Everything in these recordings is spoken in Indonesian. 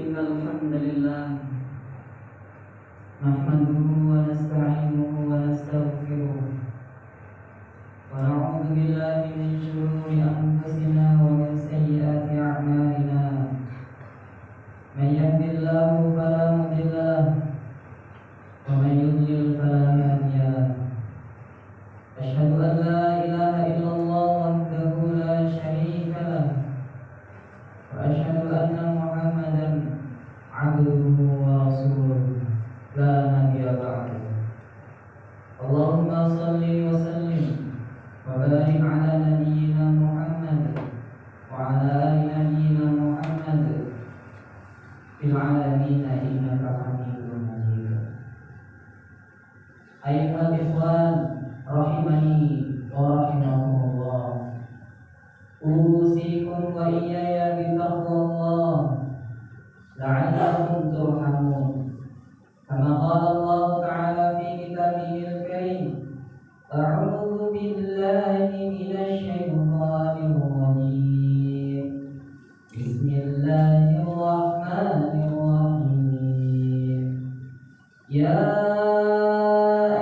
إن الحمد لله نحمده ونستعينه ونستغفره ونعوذ بالله من شرور أنفسنا ومن سيئات أعمالنا من يهد الله فلا مضل له ومن يضلل فلا هادي له أشهد أن لا إله إلا الله وحده لا شريك له وأشهد أن محمدا عبده ورسوله لا نبي بعده اللهم صل وسلم وبارك على نبينا محمد وعلى آل نبينا محمد في العالمين إنك حميد مجيد. أيها الإخوان رحمني ورحمكم الله، أوصيكم وإياي بتقوى الله لعلكم ترحمون، كما قال الله تعالى في كتابه الكريم: أعوذ بالله من الشيطان الرجيم، بسم الله الرحمن الرحيم. يا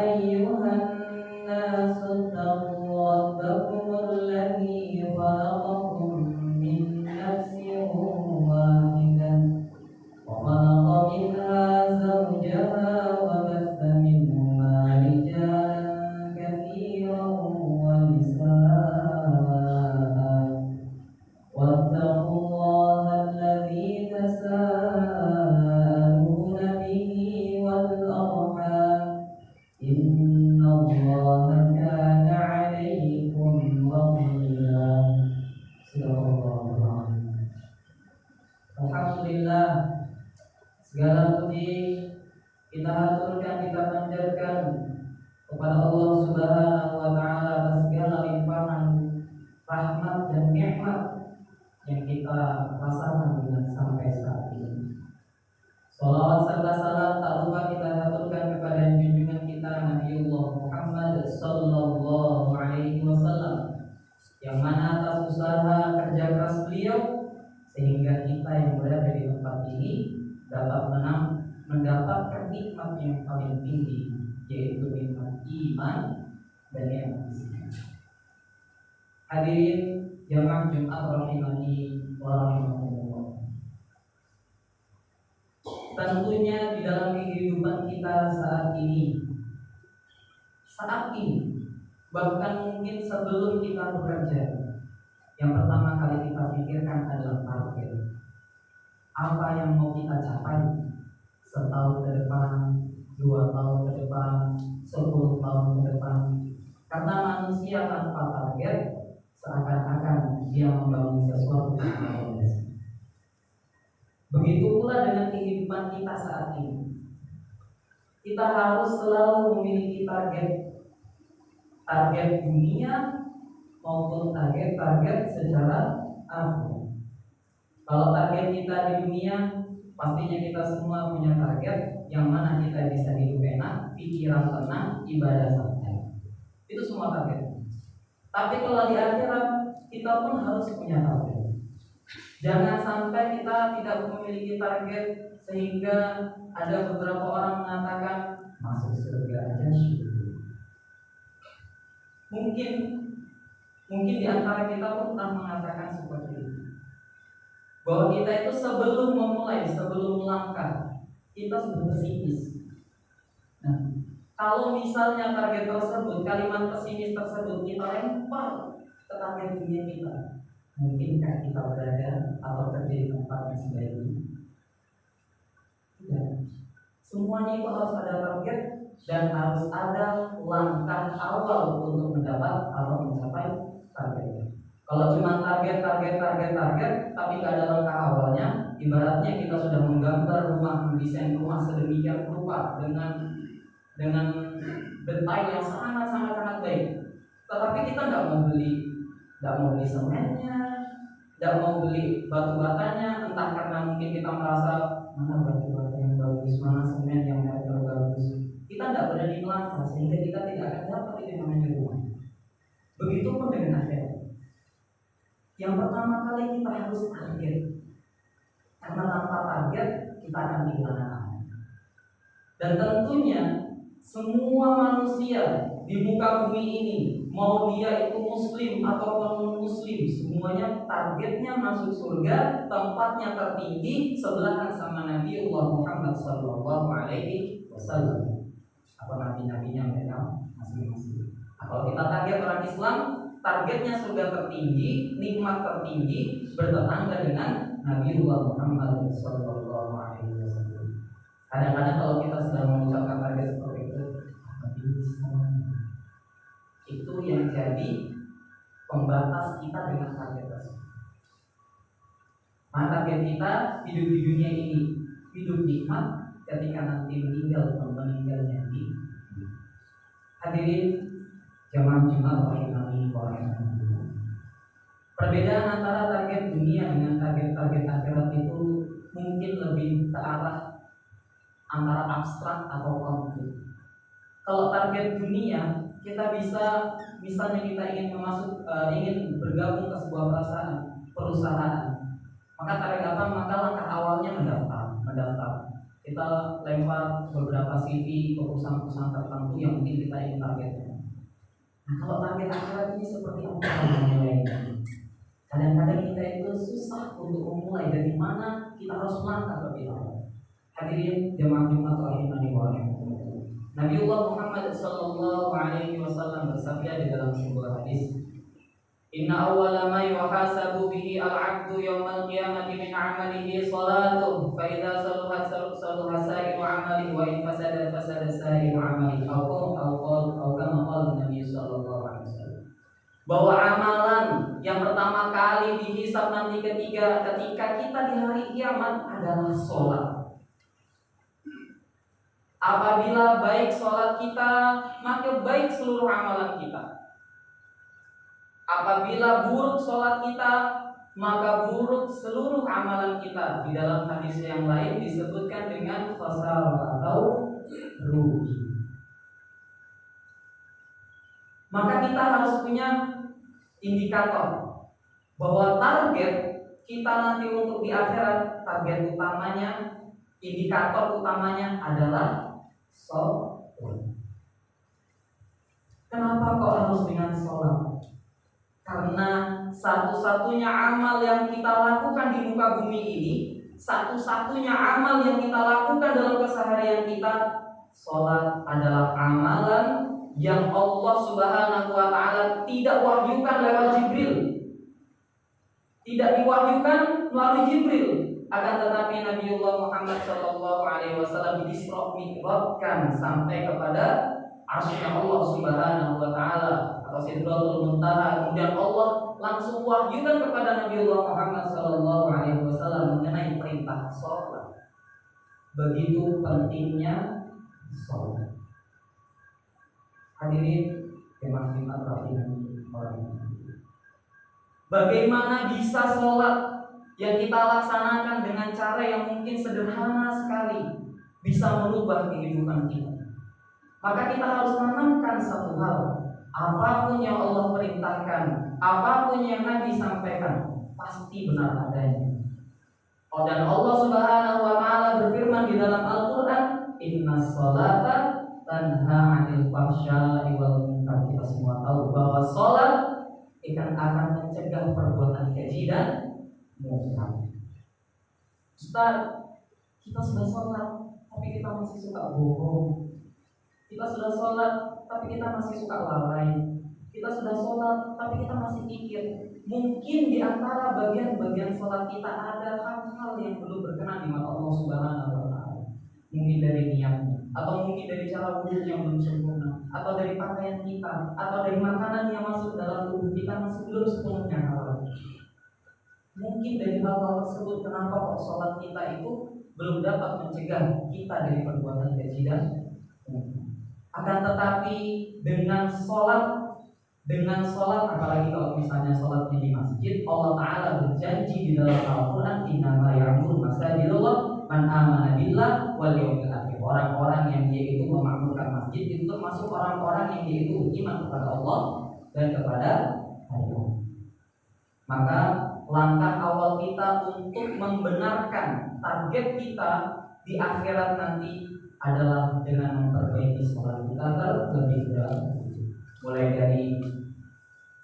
أيها الناس اتقوا ربكم الذي خلقكم من نفس واحدة وخلق منها زوجها وبث منهما رجالا كثيرا ونساء واتقوا الله الذي تساءلون به والأرحام إن الله كان عليكم رقيبا. Alhamdulillah, segala puji kita haturkan, kita panjatkan kepada Allah Subhanahu wa Ta'ala atas segala limpahan rahmat dan nikmat yang kita rasakan dengan sampai saat ini. Salawat serta salam tak lupa kita haturkan kepada junjungan kita Nabiullah Muhammad sallallahu alaihi wasallam, yang mana atas usaha kerja keras beliau sehingga kita yang berada di tempat ini dapat mendapatkan nikmat yang paling tinggi, yaitu nikmat iman dan nikmat Islam. Hadirin jamaah Jumat rahimani wa rahimakumullah. Tentunya di dalam kehidupan kita saat ini, bahkan mungkin sebelum kita bekerja, yang pertama kali kita pikirkan adalah target. Apa yang mau kita capai setahun ke depan, 2 tahun ke depan, 10 tahun ke depan. Karena manusia tanpa target seakan-akan dia membangun sesuatu tanpa fondasi. Begitu pula dengan kehidupan kita saat ini. Kita harus selalu memiliki target dunia maupun target secara akhirat. Kalau target kita di dunia, pastinya kita semua punya target yang mana kita bisa hidup enak, pikiran tenang, ibadah santai. Itu semua target. Tapi kalau di akhirat, kita pun harus punya target. Jangan sampai kita tidak memiliki target sehingga ada beberapa orang mengatakan masuk surga aja syukur. Mungkin di antara kita pun pernah mengatakan seperti itu, bahwa kita itu sebelum memulai, sebelum melangkah, kita sudah pesimis. Nah, kalau misalnya target tersebut, kalimat pesimis tersebut kita lempar ke target dunia kita, mungkinkah kita berada atau kerja di tempat yang sebaik ini? Tidak. Semuanya itu harus ada target dan harus ada langkah awal untuk mendapat atau mencapai target. Kalau cuma target, tapi tidak ada langkah awalnya, ibaratnya kita sudah menggambar rumah, mendesain rumah sedemikian rupa dengan detail yang sangat baik. Tetapi kita tidak mau beli semennya, tidak mau beli batu batanya, entah karena mungkin kita merasa mana batu bata yang bagus, mana semen yang bagus. Kita tidak berani melangkah sehingga kita tidak akan dapat itu yang namanya rumah. Begitupun dengan akhirat. Yang pertama kali kita harus target. Karena tanpa target kita akan kehilangan arah. Dan tentunya semua manusia di muka bumi ini, mau dia itu muslim ataupun non-muslim, semuanya targetnya masuk surga, tempatnya tertinggi sebelahan sama Nabi Allah Muhammad SAW. Apa nabi-nabinya mereka masing-masing. Kalau kita target orang Islam, targetnya surga tertinggi, nikmat tertinggi, bertetangga dengan Nabi Allah Muhammad SAW. Kadang-kadang kalau kita sedang mengucapkan target seperti itu yang jadi pembatas kita dengan target tersebut. Maka target kita hidup di dunia ini, hidup nikmat ketika nanti meninggalnya di hadirin jamaah Jumat rahimani wa rahimakumullah. Perbedaan antara target dunia dengan target akhirat itu mungkin lebih ke arah antara abstrak atau konkret. Kalau target dunia, kita bisa misalnya kita ingin bergabung ke sebuah perusahaan. Maka target apa? Maka langkah awalnya mendaftar. Kita lempar beberapa CV ke perusahaan-perusahaan tertentu yang mungkin kita ingin targetkan. Nah, kalau target akhirat ini seperti apa memulainya? Kadang-kadang kita itu susah untuk memulai dari mana kita harus melangkah lebih awal. Hadirin jemaah Jumat rahimani wa rahimakumullah. Nabiullah Muhammad sallallahu alaihi wasallam bersabda di dalam sebuah hadis, "Inna awwala ma yuhasabu bihi al-'abdu yawmal qiyamati min 'amalihi salatuh, fa idza saluhat saluha sa'iru 'amalihi wa in fasada sa'iru 'amalihi." Atau kama qala Nabi sallallahu alaihi wasallam. Bahwa amalan yang pertama kali dihisab nanti ketika kita di hari kiamat adalah salat. Apabila baik sholat kita, maka baik seluruh amalan kita. Apabila buruk sholat kita, maka buruk seluruh amalan kita. Di dalam hadis yang lain disebutkan dengan khasarah atau rugi. Maka kita harus punya indikator bahwa target kita nanti untuk di akhirat, target utamanya, indikator utamanya adalah sholat. Kenapa kok harus dengan sholat? Karena satu-satunya amal yang kita lakukan di muka bumi ini, satu-satunya amal yang kita lakukan dalam keseharian kita, sholat adalah amalan yang Allah Subhanahu wa ta'ala tidak wahyukan lewat Jibril, tidak diwahyukan melalui Jibril. Akan tetapi Nabiullah Muhammad sallallahu alaihi wasallam Isra Mi'rajkan sampai kepada arsy-Nya Allah Subhanahu wa taala atau Sidratul Muntaha. Kemudian Allah langsung wahyukan kepada Nabiullah Muhammad sallallahu alaihi wasallam mengenai perintah salat. Begitu pentingnya salat. Hadirin jemaah rahimani wa rahimakumullah. Bagaimana bisa salat yang kita laksanakan dengan cara yang mungkin sederhana sekali bisa merubah kehidupan kita? Maka kita harus menanamkan satu hal, apapun yang Allah perintahkan, apapun yang Nabi sampaikan, pasti benar adanya. Dan Allah Subhanahu wa ta'ala berfirman di dalam Al-Quran, "Innas sholata tanha 'anil fahsya'i wal munkar." Kita semua tahu bahwa sholat akan mencegah perbuatan keji dan munkar. Ustaz, kita sudah sholat tapi kita masih suka bohong. Kita sudah sholat tapi kita masih suka lalai. Kita sudah sholat tapi kita masih kikir. Mungkin di antara bagian-bagian sholat kita ada hal-hal yang belum berkenan di mata Allah Subhanahu wa ta'ala. Mungkin dari niatnya, atau mungkin dari cara wudhu yang belum sempurna, atau dari pakaian kita, atau dari makanan yang masuk dalam tubuh kita masih belum sepenuhnya halal. Mungkin dari hal-hal tersebut kenapa kok sholat kita itu belum dapat mencegah kita dari perbuatan keji dan munkar. Akan tetapi dengan sholat apalagi kalau misalnya sholatnya di masjid, Allah Ta'ala berjanji di dalam Al-Quran, "Innama ya'muru masajidallah man amana billah wal yawmil akhir." Orang-orang yang dia itu memakmurkan masjid itu termasuk orang-orang yang dia itu iman kepada Allah dan kepada hari akhir. Maka langkah awal kita untuk membenarkan target kita di akhirat nanti adalah dengan memperbaiki sholat kita terlebih dahulu, mulai dari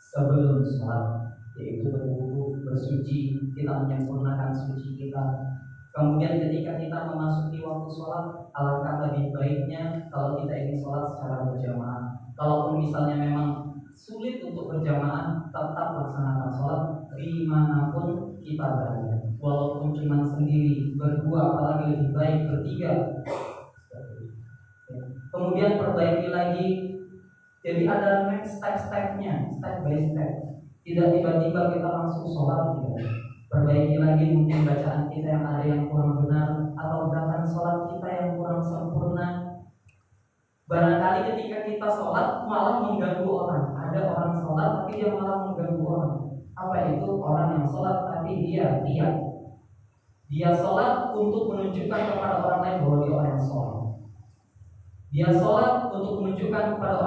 sebelum sholat, yaitu berwudu, bersuci, kita menyempurnakan suci kita. Kemudian ketika kita memasuki waktu sholat, alangkah lebih baiknya kalau kita ingin sholat secara berjamaah. Kalaupun misalnya memang sulit untuk berjamaah, tetap laksanakan sholat dimanapun kita berada. Walaupun cuma sendiri, berdua, apalagi lebih baik bertiga. Kemudian perbaiki lagi. Jadi ada next step-stepnya, step by step. Tidak tiba-tiba kita langsung sholat gitu. Perbaiki lagi mungkin bacaan kita yang ada yang kurang benar, atau gerakan sholat kita yang kurang sempurna. Barangkali ketika kita sholat malah mengganggu orang. Ada orang sholat tapi dia malah mengganggu orang. Apa itu? Orang yang sholat tapi dia diam. Dia sholat untuk menunjukkan kepada orang lain bahwa dia orang yang sholat. Dia sholat untuk menunjukkan kepada